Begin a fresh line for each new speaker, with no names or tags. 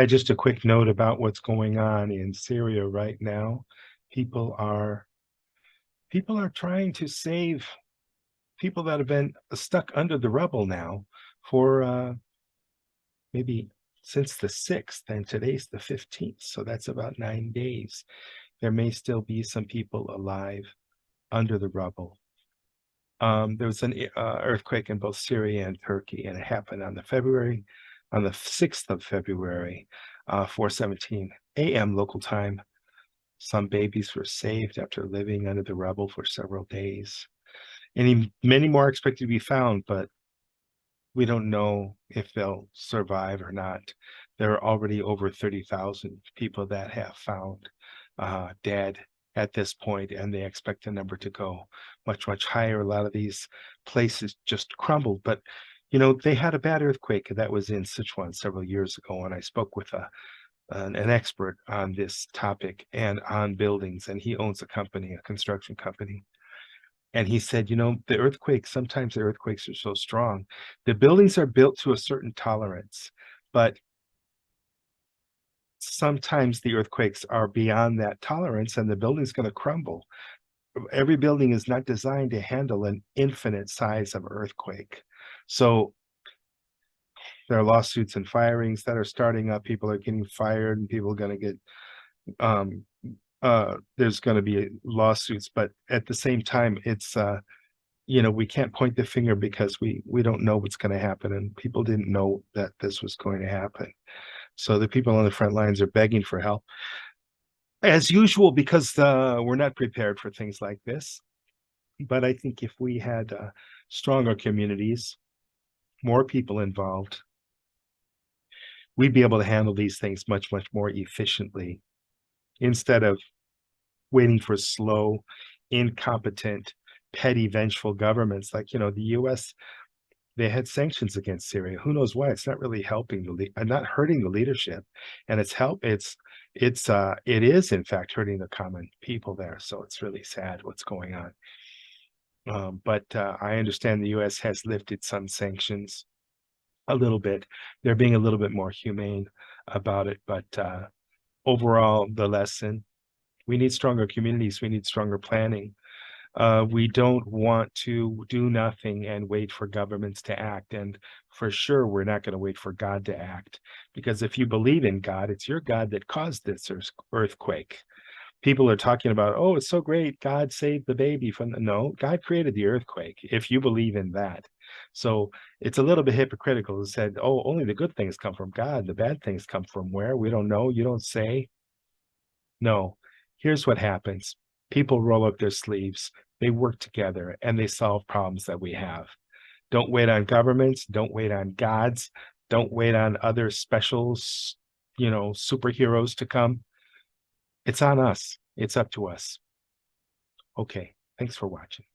Just a quick note about what's going on in Syria right now. People are people are trying to save people that have been stuck under the rubble now for maybe since the 6th, and today's the 15th, so that's about 9 days. There may still be some people alive under the rubble. There was an earthquake in both Syria and Turkey, and it happened on the 6th of February, 4:17 a.m. local time. Some babies were saved after living under the rubble for several days. Many more are expected to be found, but we don't know if they'll survive or not. There are already over 30,000 people that have found dead at this point, and they expect the number to go much, much higher. A lot of these places just crumbled, but they had a bad earthquake that was in Sichuan several years ago, and I spoke with an expert on this topic and on buildings, and he owns a construction company. And he said, sometimes the earthquakes are so strong. The buildings are built to a certain tolerance, but sometimes the earthquakes are beyond that tolerance and the building's going to crumble. Every building is not designed to handle an infinite size of earthquake. So there are lawsuits and firings that are starting up. People are getting fired and people are going to get there's going to be lawsuits, but at the same time, it's we can't point the finger because we don't know what's going to happen, and people didn't know that this was going to happen. So the people on the front lines are begging for help, as usual, because we're not prepared for things like this. But I think if we had stronger communities, more people involved, we'd be able to handle these things much, much more efficiently instead of waiting for slow, incompetent, petty, vengeful governments like the U.S. They had sanctions against Syria. Who knows why? It's not really helping not hurting the leadership, and it is in fact hurting the common people there. So it's really sad what's going on. But I understand the U.S. has lifted some sanctions a little bit. They're being a little bit more humane about it. But overall, the lesson: we need stronger communities. We need stronger planning. We don't want to do nothing and wait for governments to act. And for sure, we're not going to wait for God to act, because if you believe in God, it's your God that caused this earthquake. People are talking about, oh, it's so great, God saved the baby from no, God created the earthquake, if you believe in that. So it's a little bit hypocritical to say, oh, only the good things come from God, the bad things come from where? We don't know. You don't say. No, here's what happens. People roll up their sleeves, they work together, and they solve problems that we have. Don't wait on governments, don't wait on gods, don't wait on other specials, superheroes to come. It's on us. It's up to us. Okay, thanks for watching.